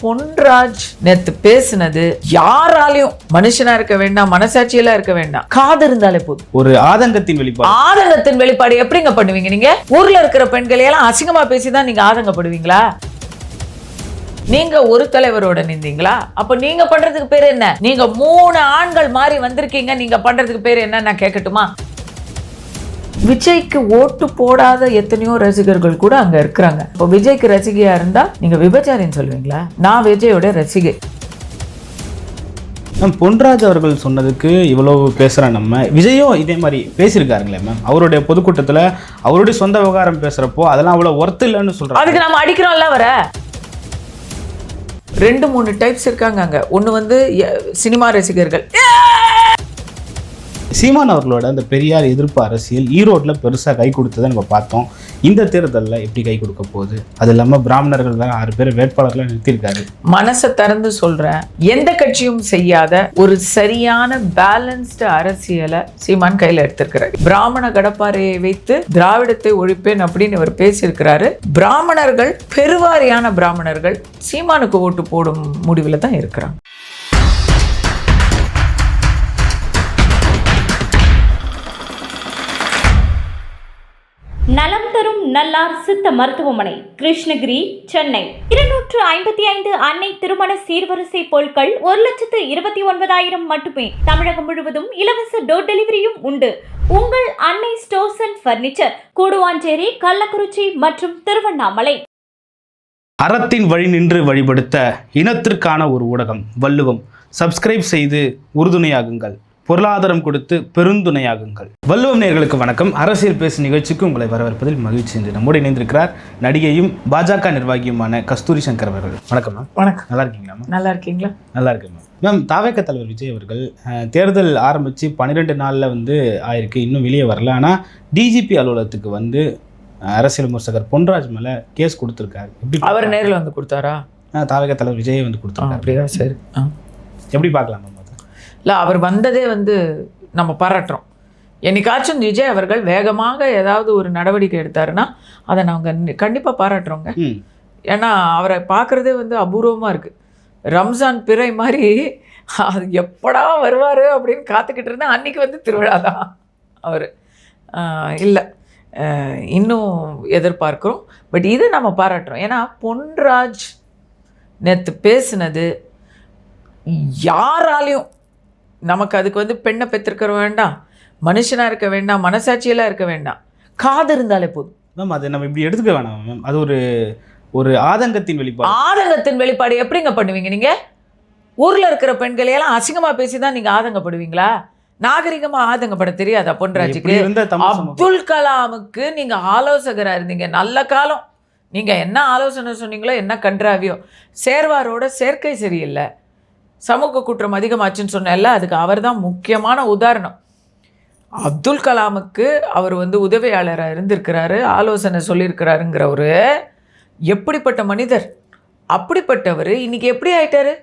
பொன்ராஜ் நேத்து பேசுனது யாராலையும் மனுஷனா இருக்க வேண்டாம், மனசாட்சியெல்லாம் இருக்க வேண்டாம், காது இருந்தாலே போதும். ஒரு ஆதங்கத்தின் வெளிப்பாடு. ஆதங்கத்தின் வெளிப்பாடு எப்படிங்க பண்ணுவீங்க நீங்க? ஊர்ல இருக்கிற பெண்களை எல்லாம் அசிங்கமா பேசிதான் நீங்க ஆதங்கப்படுவீங்களா? நீங்க ஒரு தலைவரோட நின்றீங்களா? அப்ப நீங்க பண்றதுக்கு பேர் என்ன? நீங்க 3 ஆண்கள் மாறி வந்திருக்கீங்க, நீங்க பண்றதுக்கு பேர் என்ன நான் கேட்கட்டுமா? விஜய்க்கு ஓட்டு போடாத எத்தனையோ ரசிகர்கள் கூட அங்க இருக்கிறாங்க. இப்போ விஜய்க்கு ரசிகையா இருந்தா நீங்க விபச்சாரின்னு சொல்லுவீங்களா? நான் விஜயோட ரசிகை. மேம், பொன்ராஜ் அவர்கள் சொன்னதுக்கு இவ்வளவு பேசுகிற நம்ம விஜயும் இதே மாதிரி பேசியிருக்காருங்களே மேம். அவருடைய பொதுக்கூட்டத்தில் அவருடைய சொந்த விவகாரம் பேசுகிறப்போ அதெல்லாம் அவ்வளோ ஒர்த்து இல்லைன்னு சொல்கிறாங்க. அதுக்கு நம்ம அடிக்கிறோம்ல வர 2-3 டைப்ஸ் இருக்காங்க அங்க. ஒன்று சினிமா ரசிகர்கள். சீமான் அவர்களோட அந்த பெரியார் எதிர்ப்பு அரசியல் ஈரோட்டில் பெருசாக கை கொடுத்ததை நம்ம பார்த்தோம். இந்த தேர்தலில் எப்படி கை கொடுக்க போகுது? அது இல்லாமல் பிராமணர்கள் தான் 6 பேர் வேட்பாளர்களை நிறுத்தியிருக்காரு. மனசை திறந்து சொல்றேன், எந்த கட்சியும் செய்யாத ஒரு சரியான பேலன்ஸ்டு அரசியலை சீமான் கையில் எடுத்திருக்கிறார். பிராமண கடப்பாறையை வைத்து திராவிடத்தை ஒழிப்பேன் அப்படின்னு இவர் பேசியிருக்கிறாரு. பிராமணர்கள், பெருவாரியான பிராமணர்கள் சீமானுக்கு ஓட்டு போடும் முடிவில் தான் இருக்கிறாங்க. நலம் தரும் நல்லார் சித்த மருத்துவமனை, கிருஷ்ணகிரி, சென்னை. 255 அன்னை திருமண சீர்வரிசை பொருட்கள் 1,29,000 மட்டுமே. தமிழகம் முழுவதும் இலவச டோர் டெலிவரியும் உண்டு. உங்கள் Annai stores and furniture, Guduvancheri, Kallakurichi மற்றும் திருவண்ணாமலை. அறத்தின் வழி நின்று வழிபடுத்த இனத்திற்கான ஒரு ஊடகம் வள்ளுவம். சப்ஸ்கிரைப் செய்து உறுதுணையாகுங்கள், பொருளாதாரம் கொடுத்து பெருந்துணையாகுங்கள். வள்ளுவம் நேயர்களுக்கு வணக்கம். அரசியல் பேசும் நிகழ்ச்சிக்கு உங்களை வரவேற்பதில் மகிழ்ச்சி. என்று நம்மோடு இணைந்திருக்கிறார் நடிகையும் பாஜக நிர்வாகியுமான கஸ்தூரி சங்கர் அவர்கள். வணக்கம் மேம். வணக்கம். நல்லா இருக்கீங்களா மேம்? நல்லா இருக்கீங்களா? நல்லா இருக்கேன் மேம். மேம், தாவேக தலைவர் விஜய் அவர்கள் தேர்தல் ஆரம்பித்து 12 நாளில் ஆயிருக்கு, இன்னும் வெளியே வரல. ஆனால் டிஜிபி அலுவலகத்துக்கு அரசியல் விமர்சகர் பொன்ராஜ் மேலே கேஸ் கொடுத்துருக்காரு. எப்படி அவர் நேரில் வந்து கொடுத்தாரா? தாவேக தலைவர் விஜய் கொடுத்துருக்காரு. அப்படியா? சரி. எப்படி பார்க்கலாம் மேம்? இல்லை, அவர் வந்ததே நம்ம பாராட்டுறோம். என்னைக்காச்சும் விஜய் அவர்கள் வேகமாக ஏதாவது ஒரு நடவடிக்கை எடுத்தாருன்னா அதை நாங்கள் கண்டிப்பாக பாராட்டுறோங்க. ஏன்னா அவரை பார்க்குறதே அபூர்வமாக இருக்குது. ரம்ஜான் பிறை மாதிரி அது எப்படா வருவார் அப்படின்னு காத்துக்கிட்டு இருந்தால் அன்றைக்கி திருவிழா தான் அவர். இல்லை, இன்னும் எதிர்பார்க்குறோம். பட் இது நம்ம பாராட்டுறோம். ஏன்னா பொன்ராஜ் நேற்று பேசுனது யாராலையும் நமக்கு அதுக்கு பெண்ணை பெற்றிருக்க வேண்டாம், மனுஷனாக இருக்க வேண்டாம், மனசாட்சியெல்லாம் இருக்க வேண்டாம், காது இருந்தாலே போதும். மேம், அதை நம்ம இப்படி எடுத்துக்க வேணாம் மேம். அது ஒரு ஆதங்கத்தின் வெளிப்பாடு. ஆதங்கத்தின் வெளிப்பாடு எப்படிங்க பண்ணுவீங்க நீங்க? ஊரில் இருக்கிற பெண்களையெல்லாம் அசிங்கமாக பேசி தான் நீங்கள் ஆதங்கப்படுவீங்களா? நாகரிகமாக ஆதங்கப்பட தெரியாதா பொன்ராஜுக்கு? அப்துல் கலாமுக்கு நீங்கள் ஆலோசகராக இருந்தீங்க, நல்ல காலம். நீங்கள் என்ன ஆலோசனை சொன்னீங்களோ, என்ன கன்றாவியோ. சேர்வாரோட சேர்க்கை சரியில்லை, சமூக குற்றம் அதிகமாச்சுன்னு சொன்னேன்ல, அதுக்கு அவர் தான் முக்கியமான உதாரணம். அப்துல் கலாமுக்கு அவர் உதவியாளராக இருந்திருக்கிறாரு, ஆலோசனை சொல்லியிருக்கிறாருங்கிற ஒரு எப்படிப்பட்ட மனிதர், அப்படிப்பட்டவர் இன்றைக்கி எப்படி ஆயிட்டாரு?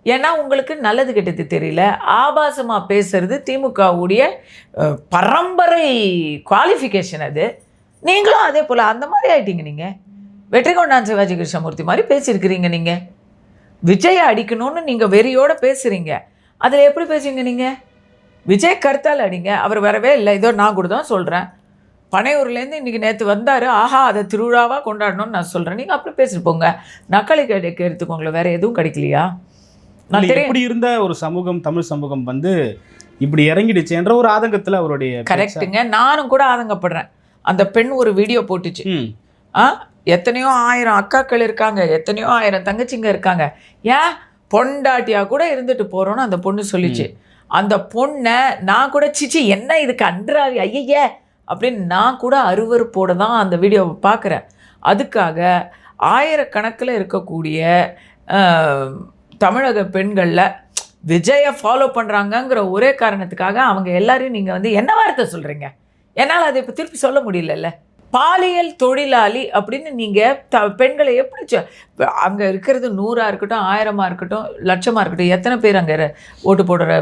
ஏன்னா உங்களுக்கு நல்லது கெட்டது தெரியல, ஆபாசமாக பேசுறது திமுகவுடைய பரம்பரை குவாலிஃபிகேஷன். அது நீங்களும் அதே போல் அந்த மாதிரி ஆயிட்டீங்க. நீங்கள் வெற்றிகொண்டான் சிவாஜி கிருஷ்ணமூர்த்தி மாதிரி பேசியிருக்கிறீங்க. நீங்கள் விஜயை அடிக்கணும்னு நீங்கள் வெறியோடு பேசுகிறீங்க. அதில் எப்படி பேசுவீங்க நீங்கள்? விஜய் கருத்தால் அடிங்க, அவர் வரவே இல்லை. இதோ நான் கூட தான் சொல்கிறேன், பனையூர்லேருந்து இன்றைக்கி நேற்று வந்தார், ஆஹா அதை திருவிழாவாக கொண்டாடணும்னு நான் சொல்கிறேன். நீங்கள் அப்படி பேசிட்டு போங்க, நக்களை எடுத்துக்கோங்களே, வேறு எதுவும் கிடைக்கலையா? நான் தெரியும் இப்படி இருந்த ஒரு சமூகம், தமிழ் சமூகம் இப்படி இறங்கிடுச்சு என்ற ஒரு ஆதங்கத்தில் அவருடைய. கரெக்டுங்க, நானும் கூட ஆதங்கப்படுறேன். அந்த பெண் ஒரு வீடியோ போட்டுச்சு. எத்தனையோ 1000 அக்காக்கள் இருக்காங்க, எத்தனையோ 1000 தங்கச்சிங்க இருக்காங்க, ஏன் பொண்டாட்டியாக கூட இருந்துட்டு போகிறோன்னு அந்த பொண்ணு சொல்லிச்சு. அந்த பொண்ணை நான் கூட சிச்சி என்ன இதுக்கு அன்றாவி ஐய அப்படின்னு நான் கூட அருவருப்போடு தான் அந்த வீடியோவை பார்க்குறேன். அதுக்காக ஆயிரக்கணக்கில் இருக்கக்கூடிய தமிழக பெண்களில் விஜயை ஃபாலோ பண்ணுறாங்கங்கிற ஒரே காரணத்துக்காக அவங்க எல்லாரையும் நீங்கள் என்ன வார்த்தை சொல்கிறீங்க? என்னால் அதை இப்போ திருப்பி சொல்ல முடியலல்ல. பாலியல் தொழிலாளி அப்படின்னு நீங்கள் பெண்களை எப்படி அங்கே இருக்கிறது 100ஆக இருக்கட்டும், 1000ஆக இருக்கட்டும், லட்சமாக இருக்கட்டும், எத்தனை பேர் அங்கே ஓட்டு போடுற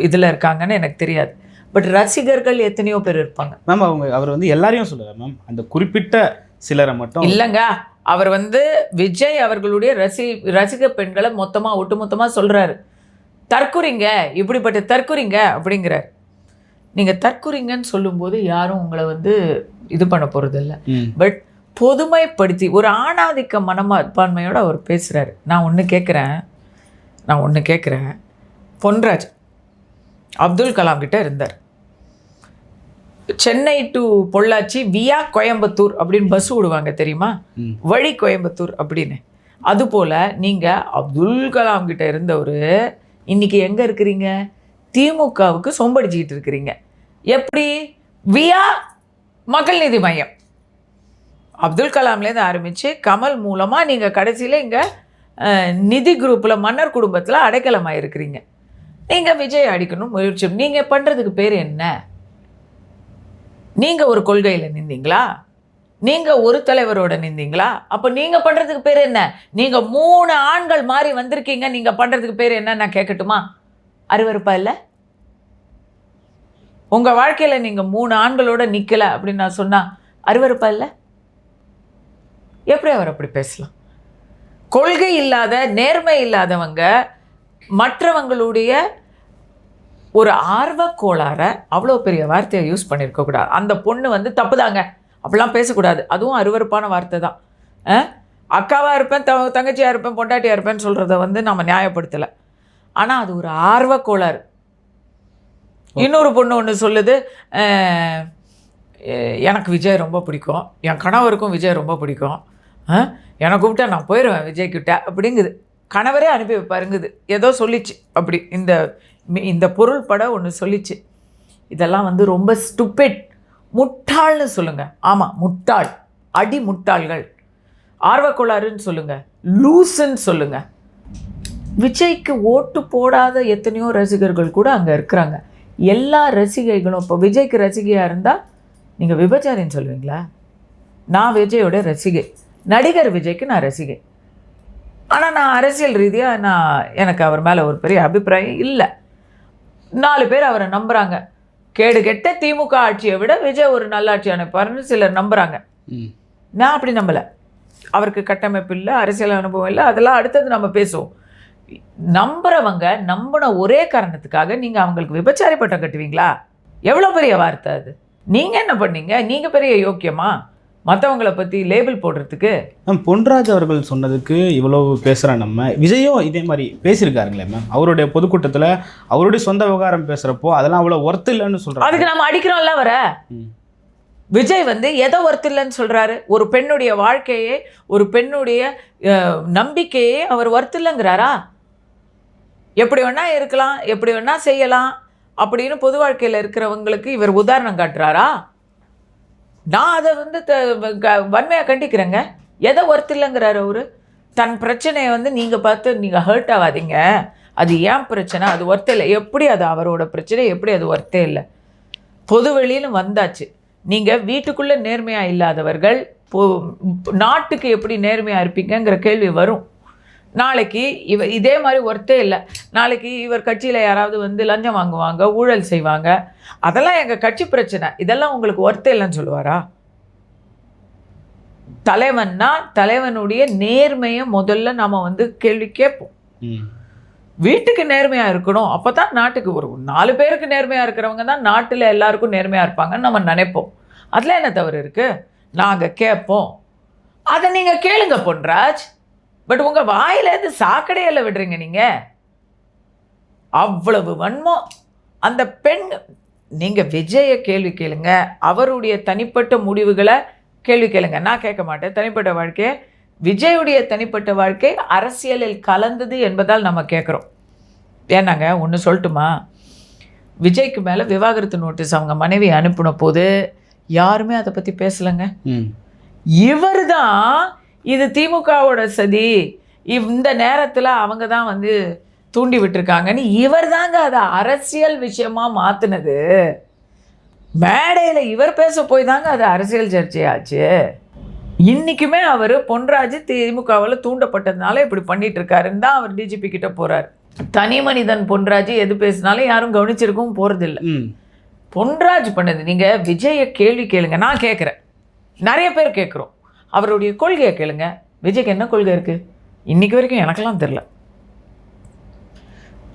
இதில் இருக்காங்கன்னு எனக்கு தெரியாது. பட் ரசிகர்கள் எத்தனையோ பேர் இருப்பாங்க மேம். அவர் எல்லாரையும் சொல்லலை மேம், அந்த குறிப்பிட்ட சிலரை மட்டும் இல்லைங்க. அவர் வந்து விஜய் அவர்களுடைய ரசிக பெண்களை மொத்தமாக ஒட்டுமொத்தமாக சொல்கிறாரு, தற்குறிங்க, இப்படிப்பட்ட தற்குறிங்க அப்படிங்கிறார். நீங்கள் தற்குறிங்கன்னு சொல்லும்போது யாரும் உங்களை வந்து இது பண்ண போகிறதில்ல. பட் பொதுமைப்படுத்தி ஒரு ஆணாதிக்க மனப்பான்மையோடு அவர் பேசுகிறாரு. நான் ஒன்று கேட்குறேன், பொன்ராஜ் அப்துல் கலாம் கிட்ட இருந்தார். சென்னை டு பொள்ளாச்சி வியா கோயம்புத்தூர் அப்படின்னு பஸ் விடுவாங்க தெரியுமா, வழி கோயம்புத்தூர் அப்படின்னு. அதுபோல் நீங்கள் அப்துல் கலாம் கிட்ட இருந்தவர் இன்றைக்கி எங்கே இருக்கிறீங்க? திமுகவுக்கு சொம்படிச்சிக்கிட்டு இருக்கிறீங்க. எப்படி? வியா மக்கள் நீதி மையம். அப்துல் கலாம்லேருந்து ஆரம்பித்து கமல் மூலமாக நீங்கள் கடைசியில் இங்கே நிதி குரூப்பில் மன்னர் குடும்பத்தில் அடைக்கலமாக இருக்கிறீங்க. நீங்கள் விஜய் அடிக்கணும் முயற்சி. நீங்கள் பண்ணுறதுக்கு பேர் என்ன? நீங்கள் ஒரு கொள்கையில் நின்றீங்களா? நீங்கள் ஒரு தலைவரோட நின்றீங்களா? அப்போ நீங்கள் பண்ணுறதுக்கு பேர் என்ன? நீங்கள் 3 ஆண்கள் மாதிரி வந்திருக்கீங்க, நீங்கள் பண்ணுறதுக்கு பேர் என்ன நான் கேட்கட்டுமா? அருவருப்பா இல்லை? உங்கள் வாழ்க்கையில் நீங்கள் 3 ஆண்களோட நிற்கலை அப்படின்னு நான் சொன்னால் அருவருப்பா இல்லை? எப்படி அவர் அப்படி பேசலாம்? கொள்கை இல்லாத, நேர்மை இல்லாதவங்க மற்றவங்களுடைய ஒரு ஆர்வக்கோளார அவ்வளோ பெரிய வார்த்தையை யூஸ் பண்ணியிருக்கக்கூடாது. அந்த பொண்ணு வந்து தப்புதாங்க அப்படிலாம் பேசக்கூடாது. அதுவும் அருவருப்பான வார்த்தை தான். அக்காவாக இருப்பேன், தங்கச்சியாக இருப்பேன், பொண்டாட்டியாக இருப்பேன்னு சொல்கிறத வந்து நம்ம நியாயப்படுத்தலை. ஆனால் அது ஒரு ஆர்வக்கோளாறு. இன்னொரு பொண்ணு ஒன்று சொல்லுது, எனக்கு விஜய் ரொம்ப பிடிக்கும், என் கணவருக்கும் விஜய் ரொம்ப பிடிக்கும், என்னை கூப்பிட்டா நான் போயிடுவேன் விஜய்கிட்ட அப்படிங்குது. கணவரே அனுப்பி வைப்பாருங்குது. ஏதோ சொல்லிச்சு அப்படி, இந்த பொருள் படம் ஒன்று சொல்லிச்சு. இதெல்லாம் வந்து ரொம்ப ஸ்டூபிட், முட்டாள்னு சொல்லுங்கள். ஆமாம், முட்டாள், அடி முட்டாள்கள். ஆர்வக்கோளாறுன்னு சொல்லுங்கள், லூசுன்னு சொல்லுங்கள். விஜய்க்கு ஓட்டு போடாத எத்தனையோ ரசிகர்கள் கூட அங்கே இருக்கிறாங்க. எல்லா ரசிகைகளும் இப்போ விஜய்க்கு ரசிகையாக இருந்தால் நீங்கள் விபச்சாரின்னு சொல்லுவீங்களா? நான் விஜயோட ரசிகை, நடிகர் விஜய்க்கு நான் ரசிகை. ஆனால் நான் அரசியல் ரீதியாக எனக்கு அவர் மேலே ஒரு பெரிய அபிப்பிராயம் இல்லை. 4 பேர் அவரை நம்புகிறாங்க. கேடு கெட்ட திமுக ஆட்சியை விட விஜய் ஒரு நல்லாட்சி அமைப்பார்னு சிலர் நம்புகிறாங்க. நான் அப்படி நம்பலை. அவருக்கு கட்டமைப்பு இல்லை, அரசியல் அனுபவம் இல்லை, அதெல்லாம் அடுத்தது நம்ம பேசுவோம். நம்புறவங்க நம்பின ஒரே காரணத்துக்காக நீங்கள் அவங்களுக்கு விபச்சாரி பட்டம் கட்டுவீங்களா? எவ்வளோ பெரிய வார்த்தை அது! நீங்கள் என்ன பண்ணீங்க? நீங்கள் பெரிய யோக்கியமா மற்றவங்களை பற்றி லேபிள் போடுறதுக்கு? பொன்ராஜ் அவர்கள் சொன்னதுக்கு இவ்வளோ பேசுகிற நம்ம விஜயும் இதே மாதிரி பேசியிருக்காருங்களே மேம். அவருடைய பொதுக்கூட்டத்தில் அவருடைய சொந்த விவகாரம் பேசுகிறப்போ அதெல்லாம் அவ்வளோ ஒர்த்து இல்லைன்னு சொல்கிறாங்க. அதுக்கு நம்ம அடிக்கிறோம்ல வர. விஜய் வந்து எதை ஒர்த்து இல்லைன்னு சொல்கிறாரு? ஒரு பெண்ணுடைய வாழ்க்கையே, ஒரு பெண்ணுடைய நம்பிக்கையே அவர் ஒர்த்து இல்லைங்கிறாரா? எப்படி வேணால் இருக்கலாம், எப்படி வேணால் செய்யலாம் அப்படின்னு பொது வாழ்க்கையில் இருக்கிறவங்களுக்கு இவர் உதாரணம் காட்டுறாரா? நான் அதை வந்து வன்மையாக கண்டிக்கிறேங்க. எதை ஒர்த்து இல்லைங்கிறாரு அவரு? தன் பிரச்சனையை வந்து நீங்கள் பார்த்து நீங்கள் ஹர்ட் ஆகாதீங்க, அது ஏன் பிரச்சனை, அது ஒர்த்தே இல்லை. எப்படி அது அவரோட பிரச்சனை, எப்படி அது ஒர்த்தே இல்லை? பொது வெளியில வந்தாச்சு. நீங்கள் வீட்டுக்குள்ளே நேர்மையாக இல்லாதவர்கள் நாட்டுக்கு எப்படி நேர்மையாக இருப்பீங்கிற கேள்வி வரும். நாளைக்கு இதே மாதிரி ஒர்த்தே இல்லை. நாளைக்கு இவர் கட்சியில் யாராவது வந்து லஞ்சம் வாங்குவாங்க, ஊழல் செய்வாங்க, அதெல்லாம் எங்கள் கட்சி பிரச்சனை, இதெல்லாம் உங்களுக்கு ஒர்த்தே இல்லைன்னு சொல்லுவாரா? தலைவன்னா தலைவனுடைய நேர்மையை முதல்ல நம்ம வந்து கேள்வி கேட்போம். வீட்டுக்கு நேர்மையாக இருக்கணும், அப்போ தான் நாட்டுக்கு ஒரு 4 பேருக்கு நேர்மையாக இருக்கிறவங்க தான் நாட்டில் எல்லாருக்கும் நேர்மையாக இருப்பாங்கன்னு நம்ம நினைப்போம். அதில் என்ன தவறு இருக்குது? நாங்கள் கேட்போம், அதை நீங்கள் கேளுங்க பொன்ராஜ். பட் உங்கள் வாயிலேருந்து சாக்கடையில் விடுறீங்க நீங்கள். அவ்வளவு வன்மம் அந்த பெண். நீங்கள் விஜயை கேள்வி கேளுங்க, அவருடைய தனிப்பட்ட முடிவுகளை கேள்வி கேளுங்க. நான் கேட்க மாட்டேன். தனிப்பட்ட வாழ்க்கையை, விஜயுடைய தனிப்பட்ட வாழ்க்கை அரசியலில் கலந்தது என்பதால் நம்ம கேட்குறோம். ஏன்னாங்க ஒன்று சொல்லட்டுமா? விஜய்க்கு மேலே விவாகரத்து நோட்டீஸ் அவங்க மனைவி அனுப்பின போது யாருமே அதை பற்றி பேசலைங்க. இவர் தான் இது திமுகவோட சதி, இந்த நேரத்தில் அவங்க தான் வந்து தூண்டி விட்டுருக்காங்கன்னு இவர் தாங்க அதை அரசியல் விஷயமாக மாற்றினது. மேடையில் இவர் பேச போய் தாங்க அது அரசியல் சர்ச்சையாச்சு. இன்றைக்குமே அவர் பொன்ராஜ் திமுகவில் தூண்டப்பட்டதுனால இப்படி பண்ணிட்டு இருக்காருன்னு தான் அவர் டிஜிபி கிட்ட போகிறார். தனி மனிதன் பொன்ராஜ் எது பேசினாலும் யாரும் கவனிச்சிருக்கவும் போகிறதில்ல. பொன்ராஜ் பண்ணது. நீங்கள் விஜயை கேள்வி கேளுங்க. நான் கேட்குறேன், நிறைய பேர் கேட்குறோம். அவருடைய கொள்கையை கேளுங்க. விஜய்க்கு என்ன கொள்கை இருக்குது இன்றைக்கி வரைக்கும் எனக்கெல்லாம் தெரில.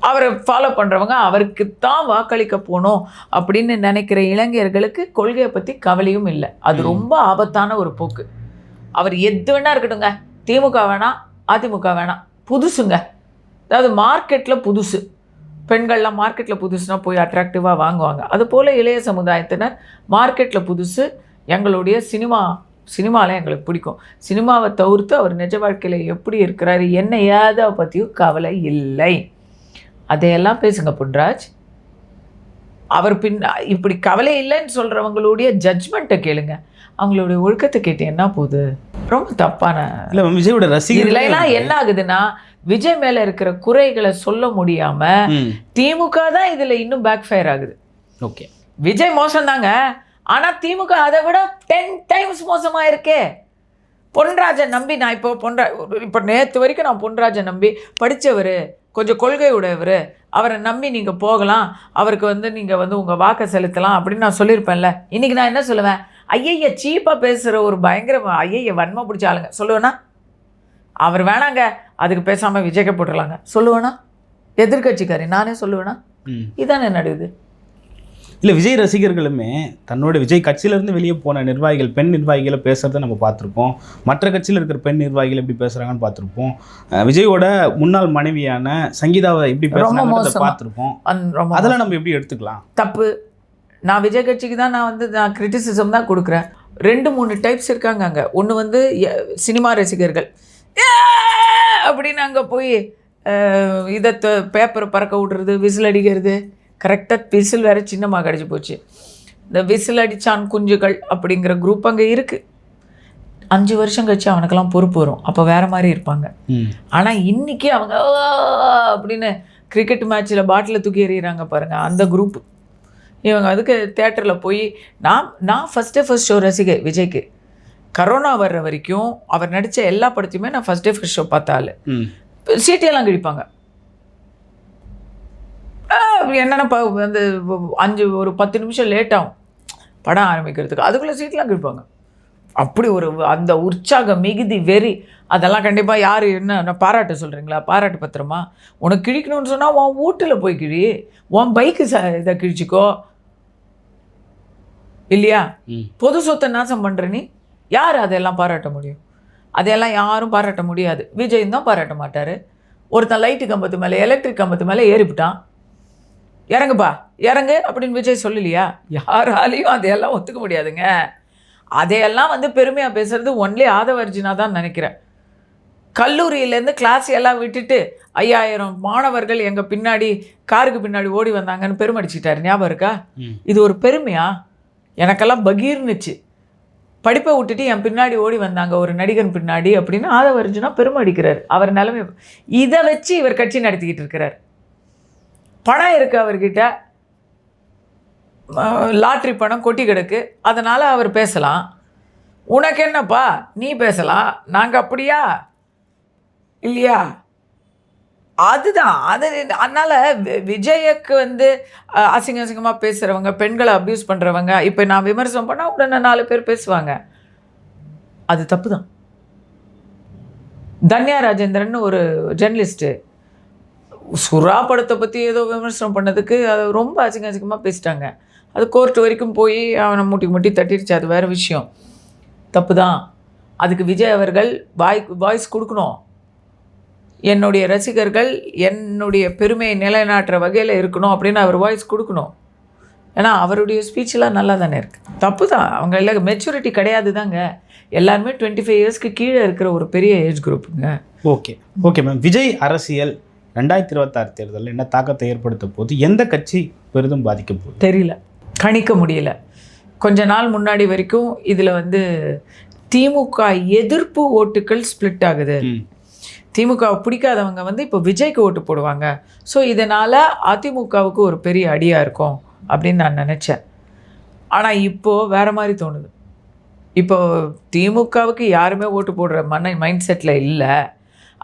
அவரை ஃபாலோ பண்ணுறவங்க அவருக்கு தான் வாக்களிக்க போகணும் அப்படின்னு நினைக்கிற இளைஞர்களுக்கு கொள்கையை பற்றி கவலையும் இல்லை. அது ரொம்ப ஆபத்தான ஒரு போக்கு. அவர் எது வேணா இருக்கட்டுங்க, திமுக வேணாம் அதிமுக வேணாம், புதுசுங்க. அதாவது மார்க்கெட்டில் புதுசு, பெண்கள்லாம் மார்க்கெட்டில் புதுசுனா போய் அட்ராக்டிவாக வாங்குவாங்க. அதுபோல் இளைய சமுதாயத்தினர் மார்க்கெட்டில் புதுசு. எங்களுடைய சினிமாவில் எங்களுக்கு பிடிக்கும். சினிமாவை தவிர்த்து அவர் நிஜ வாழ்க்கையில் எப்படி இருக்கிறாரு என்ன ஏதோ பற்றியும் கவலை இல்லை. அதையெல்லாம் பேசுங்க பொன்ராஜ். அவர் இப்படி கவலை இல்லைன்னு சொல்கிறவங்களுடைய ஜட்ஜ்மெண்ட்டை கேளுங்க, அவங்களுடைய ஒழுக்கத்தை கேட்டு என்ன போகுது? ரொம்ப தப்பான இல்லை விஜயோட ரசிகர்களெல்லாம் என்ன ஆகுதுன்னா, விஜய் மேலே இருக்கிற குறைகளை சொல்ல முடியாமல் திமுக தான் இதில் இன்னும் பேக் ஃபயர் ஆகுது. ஓகே, விஜய் மோசம்தாங்க, ஆனால் திமுக அதை விட 10 டைம்ஸ் மோசமாக இருக்கே. பொன்ராஜை நம்பி நான் இப்போ நேற்று வரைக்கும் நான் பொன்ராஜை நம்பி படித்தவர், கொஞ்சம் கொள்கை உடையவர், அவரை நம்பி நீங்கள் போகலாம், அவருக்கு நீங்கள் உங்கள் வாக்கை செலுத்தலாம் அப்படின்னு நான் சொல்லியிருப்பேன்ல. இன்றைக்கி நான் என்ன சொல்லுவேன்? ஐயய்ய சீப்பாக பேசுகிற ஒரு பயங்கர ஐயய்ய வன்மை பிடிச்ச ஆளுங்க சொல்லுவேன்னா, அவர் வேணாங்க அதுக்கு பேசாமல் விஜய்க்கு போட்டுடலாங்க சொல்லுவேன்னா, எதிர்கட்சிக்காரி நானே சொல்லுவேன்னா, இதானே நடக்குது. இல்லை விஜய் ரசிகர்களுமே தன்னோட விஜய் கட்சியிலேருந்து வெளியே போன நிர்வாகிகள், பெண் நிர்வாகிகளை பேசுகிறத நம்ம பார்த்துருப்போம். மற்ற கட்சியில் இருக்கிற பெண் நிர்வாகிகள் எப்படி பேசுகிறாங்கன்னு பார்த்துருப்போம். விஜயோட முன்னாள் மனைவியான சங்கீதாவை எப்படி பேசுகிறாங்க பார்த்துருப்போம். அதெல்லாம் நம்ம எப்படி எடுத்துக்கலாம்? தப்பு. நான் விஜய் கட்சிக்கு தான் நான் கிரிட்டிசிசம் தான் கொடுக்குறேன். 2-3 டைப்ஸ் இருக்காங்க அங்கே. ஒன்று சினிமா ரசிகர்கள் அப்படின்னு அங்கே போய் இதை பேப்பரை பறக்க விடுறது, விசில் அடிக்கிறது. கரெக்டாக விசில் வேறு சின்னமாக கிடச்சி போச்சு. இந்த விசில் அடித்தான் குஞ்சுகள் அப்படிங்கிற குரூப் அங்கே இருக்குது. 5 வருஷம் கழிச்சு அவனுக்கெல்லாம் பொறுப்பு வரும், அப்போ வேறு மாதிரி இருப்பாங்க. ஆனால் இன்றைக்கி அவங்க அப்படின்னு கிரிக்கெட் மேட்ச்சில் பாட்டில் தூக்கி எறிகிறாங்க பாருங்கள், அந்த குரூப்பு இவங்க. அதுக்கு தேட்டரில் போய் நான் ஃபஸ்ட் ஷோ ரசிகை விஜய்க்கு. கரோனா வர்ற வரைக்கும் அவர் நடித்த எல்லா படத்தையுமே நான் ஃபஸ்ட் ஷோ பார்த்தாள். சீட்டையெல்லாம் கிழிப்பாங்க. என்னென்னா ஒரு 10 நிமிஷம் லேட் ஆகும் படம் ஆரம்பிக்கிறதுக்கு, அதுக்குள்ளே சீட்லாம் கிழிப்பாங்க. அப்படி ஒரு அந்த உற்சாகம், மிகுதி, வெறி, அதெல்லாம் கண்டிப்பாக யார் என்ன பாராட்ட சொல்கிறீங்களா? பாராட்டு பத்திரமா? உனக்கு கிழிக்கணும்னு சொன்னால் உன் வீட்டில் போய் கிழி, உன் பைக்கு இதை கிழிச்சிக்கோ இல்லையா? பொது சொத்தை நாசம் பண்ணுற நீ யார் அதெல்லாம் பாராட்ட முடியும்? அதையெல்லாம் யாரும் பாராட்ட முடியாது. விஜயும் தான் பாராட்ட மாட்டார். ஒருத்தன் லைட்டு கம்பத்து மேலே, எலக்ட்ரிக் கம்பத்து மேலே ஏறிவிட்டான், இறங்குப்பா இறங்கு அப்படின்னு விஜய் சொல்லலையா? யாராலையும் அதையெல்லாம் ஒத்துக்க முடியாதுங்க. அதையெல்லாம் பெருமையாக பேசுகிறது ஒன்லி ஆதவர்ஜினா தான் நினைக்கிறேன். கல்லூரியிலேருந்து கிளாஸ் எல்லாம் விட்டுட்டு 5000 மாணவர்கள் எங்கள் பின்னாடி காருக்கு பின்னாடி ஓடி வந்தாங்கன்னு பெருமடிச்சிட்டாரு. ஞாபகம் இருக்கா? இது ஒரு பெருமையா? எனக்கெல்லாம் பகீர்னுச்சு. படிப்பை விட்டுட்டு என் பின்னாடி ஓடி வந்தாங்க ஒரு நடிகன் பின்னாடி அப்படின்னு ஆதவர்ஜினா பெருமடிக்கிறார். அவர் நிலைமை இதை வச்சு இவர் கட்சி நடத்திக்கிட்டு இருக்கிறார். பணம் இருக்குது அவர்கிட்ட, லாட்ரி பணம் கொட்டி கிடக்கு, அதனால் அவர் பேசலாம். உனக்கு என்னப்பா, நீ பேசலாம், நாங்கள் அப்படியா இல்லையா? அதுதான் அது. அதனால் விஜய்க்கு அசிங்கமாக பேசுகிறவங்க, பெண்களை அப்யூஸ் பண்ணுறவங்க, இப்போ நான் விமர்சனம் பண்ணால் உடனே 4 பேர் பேசுவாங்க. அது தப்பு தான். தன்யா ராஜேந்திரன் ஒரு ஜேர்னலிஸ்ட்டு சுறா படத்தை பற்றி ஏதோ விமர்சனம் பண்ணதுக்கு அது ரொம்ப அசிங்கமாக பேசிட்டாங்க. அது கோர்ட்டு வரைக்கும் போய் அவனை முட்டி தட்டிடுச்சு, அது வேறு விஷயம். தப்பு தான். அதுக்கு விஜய் அவர்கள் வாய்ஸ் கொடுக்கணும். என்னுடைய ரசிகர்கள் என்னுடைய பெருமையை நிலைநாட்டுற வகையில் இருக்கணும் அப்படின்னு அவர் வாய்ஸ் கொடுக்கணும். ஏன்னா அவருடைய ஸ்பீச்செலாம் நல்லா தானே இருக்குது. தப்பு தான். அவங்க எல்லாம் மெச்சூரிட்டி கிடையாது தாங்க. எல்லாருமே 25 இயர்ஸ்க்கு கீழே இருக்கிற ஒரு பெரிய ஏஜ் குரூப்புங்க. Okay ma'am. விஜய் அரசியல் 2026 தேர்தலில் என்ன தாக்கத்தை ஏற்படுத்த போது, எந்த கட்சி பெரிதும் பாதிக்க போகுது தெரியல, கணிக்க முடியல. கொஞ்ச நாள் முன்னாடி வரைக்கும் இதில் திமுக எதிர்ப்பு ஓட்டுக்கள் ஸ்ப்ளிட் ஆகுது. திமுக பிடிக்காதவங்க இப்போ விஜய்க்கு ஓட்டு போடுவாங்க. ஸோ இதனால் அதிமுகவுக்கு ஒரு பெரிய அடியாக இருக்கும் அப்படின்னு நான் நினச்சேன். ஆனால் இப்போது வேறு மாதிரி தோணுது. இப்போது திமுகவுக்கு யாருமே ஓட்டு போடுற மைண்ட் செட்டில் இல்லை.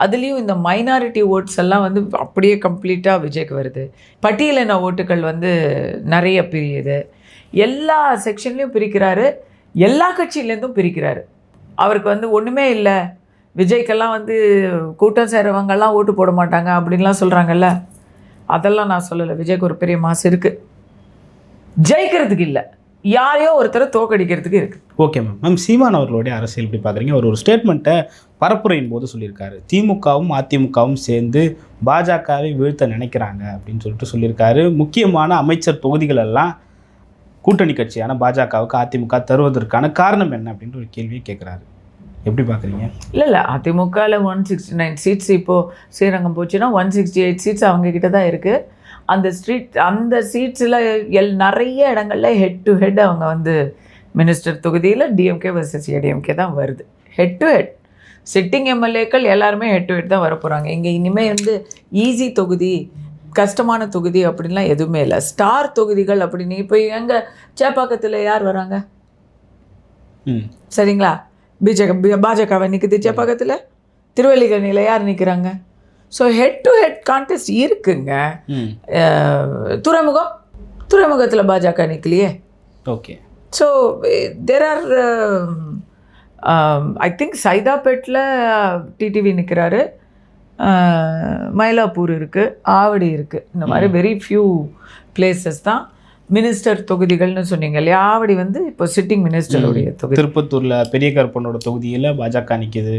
அதுலேயும் இந்த மைனாரிட்டி ஓட்ஸ் எல்லாம் அப்படியே கம்ப்ளீட்டாக விஜய்க்கு வருது. பட்டியலின ஓட்டுகள் நிறைய பிரியுது. எல்லா செக்ஷன்லேயும் பிரிக்கிறாரு, எல்லா கட்சியிலேருந்தும் பிரிக்கிறாரு. அவருக்கு வந்து ஒன்றுமே இல்லை, விஜய்க்கெல்லாம் வந்து கூட்டம் சேரவங்கெல்லாம் ஓட்டு போட மாட்டாங்க அப்படின்லாம் சொல்கிறாங்கல்ல, அதெல்லாம் நான் சொல்லலை. விஜய்க்கு ஒரு பெரிய மாசு இருக்குது, ஜெயிக்கிறதுக்கு இல்லை, யாரையோ ஒருத்தரை தோக்கடிக்கிறதுக்கு இருக்குது. Okay ma'am. சீமான் அவர்களுடைய அரசியல் எப்படி பார்க்குறீங்க? அவர் ஒரு ஸ்டேட்மெண்ட்டை பரப்புரையின் போது சொல்லியிருக்காரு, திமுகவும் அதிமுகவும் சேர்ந்து பாஜகவை வீழ்த்த நினைக்கிறாங்க அப்படின்னு சொல்லியிருக்காரு. முக்கியமான அமைச்சர் தொகுதிகள் எல்லாம் கூட்டணி கட்சியான பாஜகவுக்கு அதிமுக தருவதற்கான காரணம் என்ன அப்படின்ற ஒரு கேள்வியை கேட்குறாரு. எப்படி பார்க்குறீங்க? இல்லை அதிமுகவில் 169 சீட்ஸ் இப்போது ஸ்ரீரங்கம் போச்சுன்னா 168 சீட்ஸ் அவங்கக்கிட்ட தான் இருக்குது. அந்த சீட்ஸில் நிறைய இடங்களில் ஹெட் டு ஹெட் அவங்க வந்து மினிஸ்டர் தொகுதியில் டிஎம்கே வர்சஸ் ஏடிஎம்கே தான் வருது. ஹெட் டு ஹெட் சிட்டிங் எம்எல்ஏக்கள் எல்லாருமே ஹெட் டு ஹெட் தான் வரப்போகிறாங்க. இங்கே இனிமேல் வந்து ஈஸி தொகுதி, கஷ்டமான தொகுதி அப்படின்லாம் எதுவுமே இல்லை. ஸ்டார் தொகுதிகள் அப்படின்னு இப்போ எங்கள் சேப்பாக்கத்தில் யார் வராங்க? சரிங்களா, பாஜகவை நிற்குது சேப்பாக்கத்தில், திருவல்லிக்கணியில் யார் நிற்கிறாங்க? So head to head contest இருக்குங்க. துறைமுகத்தில் பாஜக நிற்கலையே. Okay. So there are I think சைதாப்பேட்டில் டிடிவி நிற்கிறாரு, மயிலாப்பூர் இருக்குது, ஆவடி இருக்குது. இந்த மாதிரி வெரி ஃபியூ பிளேசஸ் தான் மினிஸ்டர் தொகுதிகள்னு சொன்னீங்க இல்லையா. ஆவடி வந்து இப்போ சிட்டிங் மினிஸ்டருடைய தொகுதி. திருப்பத்தூரில் பெரிய கருப்பனோட தொகுதியில் பாஜக நிற்கிது.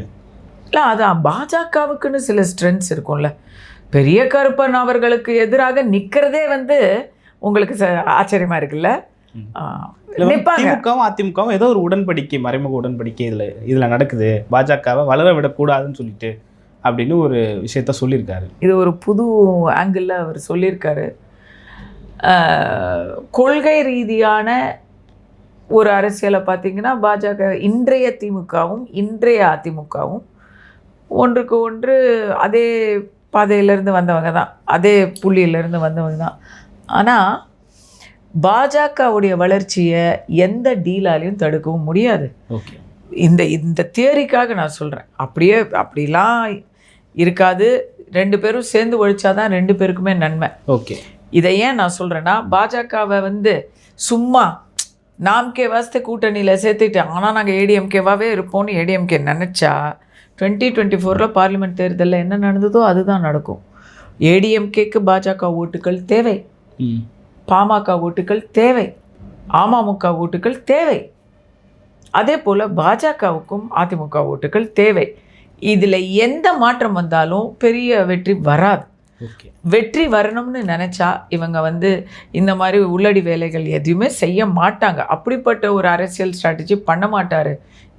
இல்லை, அதான் பாஜகவுக்குன்னு சில ஸ்ட்ரென்த்ஸ் இருக்கும்ல. பெரிய கருப்பன் அவர்களுக்கு எதிராக நிற்கிறதே வந்து உங்களுக்கு ஆச்சரியமாக இருக்குல்ல. திமுகவும் அதிமுகவும் ஏதோ ஒரு உடன்படிக்கை, மறைமுக உடன்படிக்கை இதில் நடக்குது, பாஜகவை வளர விடக்கூடாதுன்னு சொல்லிட்டு அப்படின்னு ஒரு விஷயத்த சொல்லியிருக்காரு. இது ஒரு புது ஆங்கிளில் அவர் சொல்லியிருக்காரு. கொள்கை ரீதியான ஒரு அரசியலை பார்த்தீங்கன்னா பாஜக இன்றைய திமுகவும் இன்றைய அதிமுகவும் ஒன்றுக்கு ஒன்று அதே பாதையிலேருந்து வந்தவங்க தான், அதே புள்ளியிலேருந்து வந்தவங்க தான். ஆனால் பாஜகவுடைய வளர்ச்சியை எந்த டீலாலையும் தடுக்கவும் முடியாது. ஓகே, இந்த தியரிக்காக நான் சொல்கிறேன். அப்படிலாம் இருக்காது. 2 பேரும் சேர்ந்து ஒழிச்சாதான் 2 பேருக்குமே நன்மை. ஓகே. இதை ஏன் நான் சொல்கிறேன்னா, பாஜகவை வந்து சும்மா நாம்கே வாஸ்தே கூட்டணியில் சேர்த்துட்டு ஆனால் நாங்கள் ஏடிஎம்கேவாகவே இருப்போம்னு ஏடிஎம்கே நினச்சா 2024 பார்லிமெண்ட் தேர்தலில் என்ன நடந்ததோ அதுதான் நடக்கும். ஏடிஎம்கேக்கு பாஜக ஓட்டுகள் தேவை, பாமக ஓட்டுகள் தேவை, அமமுக ஓட்டுகள் தேவை. அதே போல் பாஜகவுக்கும் அதிமுக ஓட்டுகள் தேவை. இதில் எந்த மாற்றம் வந்தாலும் பெரிய வெற்றி வராது. வெற்றி வரணும்னு நினச்சா இவங்க வந்து இந்த மாதிரி உள்ளடி வேலைகள் எதுவுமே செய்ய மாட்டாங்க. அப்படிப்பட்ட ஒரு அரசியல் ஸ்ட்ராட்டஜி பண்ண மாட்டார்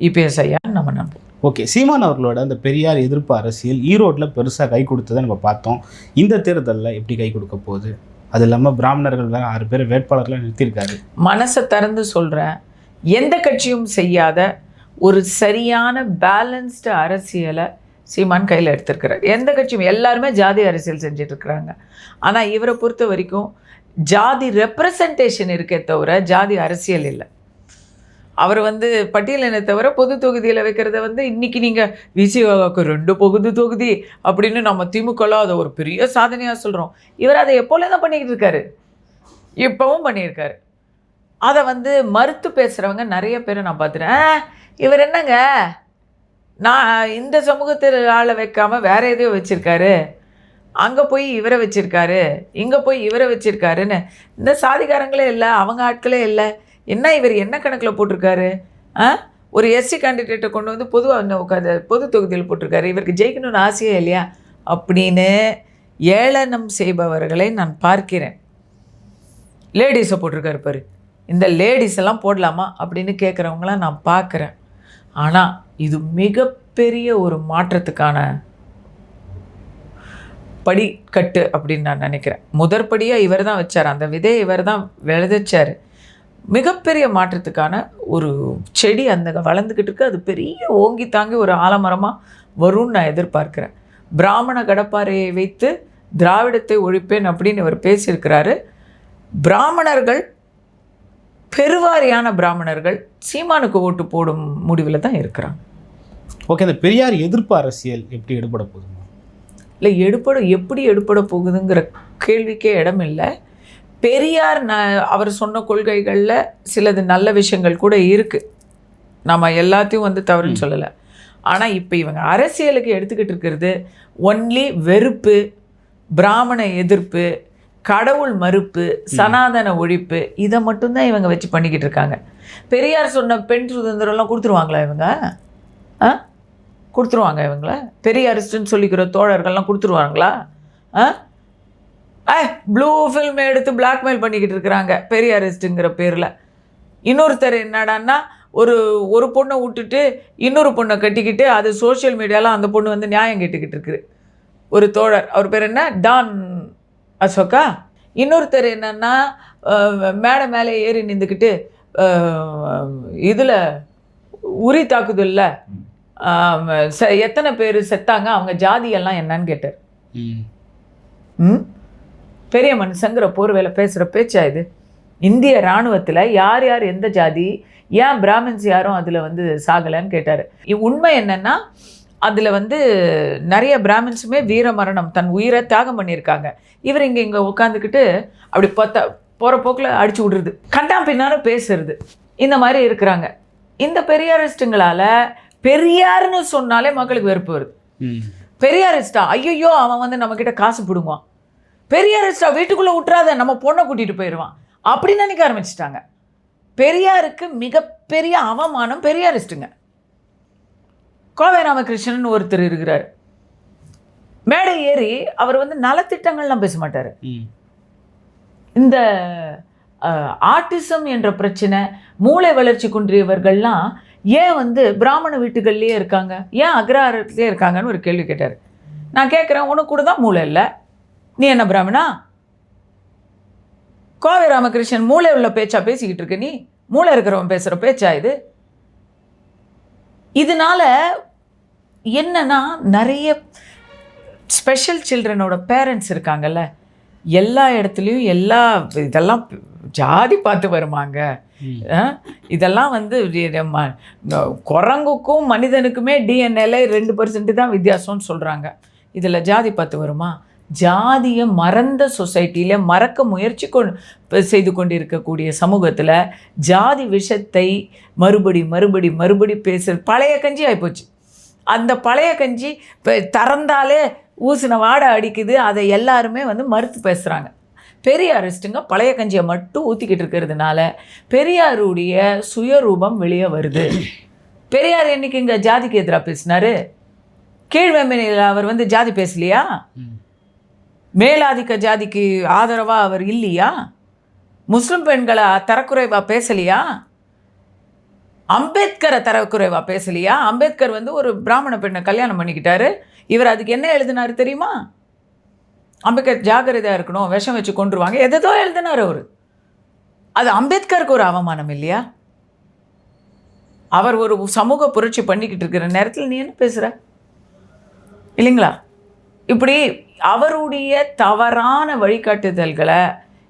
இபிஎஸ் ஐயான்னு நம்ம நம்புவோம். ஓகே. சீமான் அவர்களோட அந்த பெரியார் எதிர்ப்பு அரசியல் ஈரோட்டில் பெருசாக கை கொடுத்ததை நம்ம பார்த்தோம். இந்த தேர்தலில் எப்படி கை கொடுக்க போகுது? அது இல்லாமல் பிராமணர்கள் வேறு 6 பேர் வேட்பாளர்களை நிறுத்தியிருக்காரு. மனசை திறந்து சொல்கிறேன், எந்த கட்சியும் செய்யாத ஒரு சரியான பேலன்ஸ்டு அரசியலை சீமான் கையில் எடுத்திருக்கிறார். எந்த கட்சியும், எல்லாருமே ஜாதி அரசியல் செஞ்சிட்ருக்கிறாங்க. ஆனால் இவரை பொறுத்த வரைக்கும் ஜாதி ரெப்ரசன்டேஷன் இருக்கே தவிர ஜாதி அரசியல் இல்லை. அவர் வந்து பட்டியலினை தவிர பொது தொகுதியில் வைக்கிறத வந்து இன்றைக்கி நீங்கள் விசிகாவுக்கு 2 பொது தொகுதி அப்படின்னு நம்ம திமுகலாம் அதை ஒரு பெரிய சாதனையாக சொல்கிறோம். இவர் அதை எப்போல தான் பண்ணிக்கிட்டு இருக்காரு, இப்போவும் பண்ணியிருக்காரு. அதை வந்து மறுத்து பேசுகிறவங்க நிறைய பேரை நான் பார்த்துட்டேன். இவர் என்னங்க, நான் இந்த சமூகத்தில் ஆளை வைக்காமல் வேறு எதையோ வச்சுருக்காரு, அங்கே போய் இவரை வச்சுருக்காரு, இங்கே போய் இவரை வச்சுருக்காருன்னு. இந்த சாதிகாரங்களே இல்லை, அவங்க ஆட்களே இல்லை, என்ன இவர் என்ன கணக்கில் போட்டிருக்காரு? ஒரு எஸ்சி கேண்டிடேட்டை கொண்டு வந்து பொதுவாக உட்காந்து பொது தொகுதியில் போட்டிருக்காரு, இவருக்கு ஜெயிக்கணும்னு ஆசையே இல்லையா அப்படின்னு ஏளனம் செய்பவர்களை நான் பார்க்கிறேன். லேடிஸை போட்டிருக்காரு பாரு, இந்த லேடிஸ் எல்லாம் போடலாமா அப்படின்னு கேட்குறவங்களாம் நான் பார்க்குறேன். ஆனால் இது மிகப்பெரிய ஒரு மாற்றத்துக்கான படிக்கட்டு அப்படின்னு நான் நினைக்கிறேன். முதற்படியாக இவர் தான் வச்சார், அந்த விதையை இவர் தான் விளைச்சார். மிகப்பெரிய மாற்றத்துக்கான ஒரு செடி அந்த வளர்ந்துக்கிட்டு இருக்கு. அது பெரிய ஓங்கி தாங்கி ஒரு ஆலமரமாக வரும்னு நான் எதிர்பார்க்குறேன். பிராமண கடப்பாறையை வைத்து திராவிடத்தை ஒழிப்பேன் அப்படின்னு இவர் பேசியிருக்கிறாரு. பிராமணர்கள், பெருவாரியான பிராமணர்கள் சீமானுக்கு ஓட்டு போடும் முடிவில் தான் இருக்கிறாங்க. ஓகே. அந்த பெரியார் எதிர்ப்பு அரசியல் எப்படி எடுபட போகுதுமா? இல்லை, எப்படி எடுபட போகுதுங்கிற கேள்விக்கே இடம் இல்லை. பெரியார் அவர் சொன்ன கொள்கைகளில் சிலது நல்ல விஷயங்கள் கூட இருக்குது. நம்ம எல்லாத்தையும் வந்து தவறுன்னு சொல்லலை. ஆனால் இப்போ இவங்க அரசியலுக்கு எடுத்துக்கிட்டு இருக்கிறது ஒன்லி வெறுப்பு, பிராமண எதிர்ப்பு, கடவுள் மறுப்பு, சனாதன ஒழிப்பு, இதை மட்டும்தான் இவங்க வச்சு பண்ணிக்கிட்டு இருக்காங்க. பெரியார் சொன்ன பெண் சுதந்திரம்லாம் கொடுத்துருவாங்களா இவங்க? கொடுத்துருவாங்க இவங்கள? பெரியாரிஸ்ட்டுன்னு சொல்லிக்கிற தோழர்கள்லாம் கொடுத்துருவாங்களா? ப்ளூ ஃபில்ம் எடுத்து பிளாக்மெயில் பண்ணிக்கிட்டு இருக்கிறாங்க பெரியாரிஸ்ட்டுங்கிற பேரில். இன்னொருத்தர் என்னடான்னா ஒரு பொண்ணை விட்டுட்டு இன்னொரு பொண்ணை கட்டிக்கிட்டு அது சோஷியல் மீடியாவில் அந்த பொண்ணு வந்து நியாயம் கேட்டுக்கிட்டு இருக்குது. ஒரு தோழர், அவர் பேர் என்ன, டான் அசோகா. இன்னொருத்தர் என்னன்னா மேடை மேலே ஏறி நின்றுக்கிட்டு இதில் உரி தாக்குதல்ல எத்தனை பேர் செத்தாங்க, அவங்க ஜாதியெல்லாம் என்னன்னு கேட்டார். பெரிய மனுஷங்கிற போர்வையில் பேசுகிற பேச்சா இது? இந்திய இராணுவத்தில் யார் யார் எந்த ஜாதி, ஏன் பிராமின்ஸ் யாரும் அதில் வந்து சாகலைன்னு கேட்டார். உண்மை என்னென்னா அதில் வந்து நிறைய பிராமின்ஸுமே வீர மரணம் தன் உயிரை தியாகம் பண்ணியிருக்காங்க. இவர் இங்கே உட்காந்துக்கிட்டு அப்படி போகிற போக்கில் அடிச்சு விடுறது, கண்டாம் பின்னாலும் பேசுறது, இந்த மாதிரி இருக்கிறாங்க. இந்த பெரியாரிஸ்ட்டுங்களால் பெரியார்னு சொன்னாலே மக்களுக்கு வெறுப்பு வருது. பெரியாரிஸ்டா, ஐயோ அவன் வந்து நம்மக்கிட்ட காசு பிடுங்குவான், பெரியாரிஸ்டா வீட்டுக்குள்ளே விட்டுறாத நம்ம பொண்ணை கூட்டிகிட்டு போயிடுவான் அப்படின்னு நினைக்க ஆரம்பிச்சிட்டாங்க. பெரியாருக்கு மிகப்பெரிய அவமானம் பெரியாரிஸ்ட்டுங்க. கோவை ராமகிருஷ்ணன் ஒருத்தர் இருக்கிறார், மேடை ஏறி அவர் வந்து நலத்திட்டங்கள்லாம் பேச மாட்டார். இந்த ஆட்டிசம் என்ற பிரச்சனை, மூளை வளர்ச்சி குன்றியவர்கள்லாம் ஏன் வந்து பிராமண வீட்டுகள்லேயே இருக்காங்க, ஏன் அக்ரஹாரத்துலேயே இருக்காங்கன்னு ஒரு கேள்வி கேட்டார். நான் கேட்குறேன், உனக்கு கூட தான் மூளை இல்லை, நீ என்ன பிராமணா? கோவை ராமகிருஷ்ணன் மூளை உள்ள பேச்சா பேசிக்கிட்டு இருக்க? நீ மூளை இருக்கிறவன் பேசுகிற பேச்சா இது? இதனால என்னன்னா நிறைய ஸ்பெஷல் சில்ட்ரனோட பேரண்ட்ஸ் இருக்காங்கல்ல, எல்லா இடத்துலையும் இதெல்லாம் ஜாதி பார்த்து வருமாங்க. இதெல்லாம் வந்து குரங்குக்கும் மனிதனுக்குமே டிஎன்ஏல 2% தான் வித்தியாசம்னு சொல்கிறாங்க. இதில் ஜாதி பார்த்து வருமா? ஜாதியை மறந்த சொசைட்டியில் மறக்க முயற்சி செய்து கொண்டிருக்கக்கூடிய சமூகத்தில் ஜாதி விஷத்தை மறுபடி பேசுறது பழைய கஞ்சி ஆகிப்போச்சு. அந்த பழைய கஞ்சி இப்போ திறந்தாலே ஊசின வாடை அடிக்குது, அதை எல்லாருமே வந்து மறுத்து பேசுகிறாங்க. பெரியாரிஸ்ட்டுங்க பழைய கஞ்சியை மட்டும் ஊற்றிக்கிட்டு இருக்கிறதுனால பெரியாருடைய சுயரூபம் வெளியே வருது. பெரியார் என்னைக்கு இங்கே ஜாதிக்கு எதிராக பேசினார்? கீழ்வெம்மையில் அவர் வந்து ஜாதி பேசலையா? மேலாதிக்க ஜாதிக்கு ஆதரவாக அவர் இல்லையா? முஸ்லிம் பெண்களை தரக்குறைவாக பேசலையா? அம்பேத்கரை தரக்குறைவாக பேசலையா? அம்பேத்கர் வந்து ஒரு பிராமண பெண்ணை கல்யாணம் பண்ணிக்கிட்டாரு. இவர் அதுக்கு என்ன எழுதினார் தெரியுமா? அம்பேத்கர் ஜாக்கிரதையாக இருக்கணும், விஷம் வச்சு கொண்டுருவாங்க, எதோ எழுதினார் அவர். அது அம்பேத்கருக்கு ஒரு அவமானம் இல்லையா? அவர் ஒரு சமூக புரட்சி பண்ணிக்கிட்டு இருக்கிற நேரத்தில் நீ என்ன பேசுகிற? இல்லைங்களா? இப்படி அவருடைய தவறான வழிகாட்டுதல்களை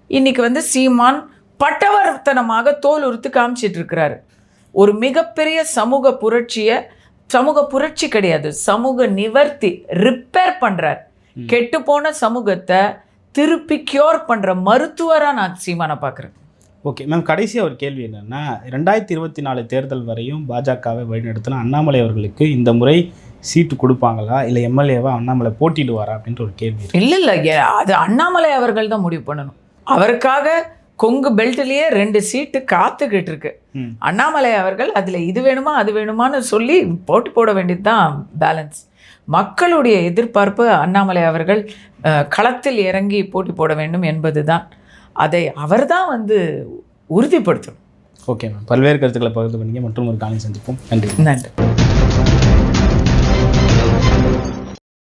இன்னைக்கு வந்து சீமான் பட்டவர்த்தனமாக தோல் உறுத்து காமிச்சிட்டு இருக்கிறாரு. ஒரு மிகப்பெரிய சமூக புரட்சி கிடையாது, சமூக நிவர்த்தி, ரிப்பேர் பண்ணுறார். கெட்டு போன சமூகத்தை திருப்பி கியூர் பண்ணுற மருத்துவராக நான் சீமானை பார்க்குறேன். ஓகே மேம், கடைசியாக ஒரு கேள்வி என்னென்னா, 2024 தேர்தல் வரையும் பாஜகவை வழிநடத்தின அண்ணாமலை அவர்களுக்கு இந்த முறை சீட்டு கொடுப்பாங்களா, இல்லை எம்எல்ஏவா அண்ணாமலை போட்டிடுவாரா அப்படின்ற ஒரு கேள்வி. இல்லை, அது அண்ணாமலை அவர்கள் தான் முடிவு பண்ணணும். அவருக்காக கொங்கு பெல்ட்லேயே 2 சீட்டு காத்துக்கிட்டு இருக்கு. அண்ணாமலை அவர்கள் அதில் இது வேணுமா அது வேணுமான்னு சொல்லி போட்டி போட வேண்டியது தான் பேலன்ஸ். மக்களுடைய எதிர்பார்ப்பு அண்ணாமலை அவர்கள் களத்தில் இறங்கி போட்டி போட வேண்டும் என்பது தான். அதை அவர் தான் வந்து உறுதிப்படுத்தணும். ஓகே மேம், பல்வேறு கருத்துக்களை பகிர்ந்து பண்ணீங்க. மற்றும் ஒரு காலையில் சந்திப்போம். நன்றி.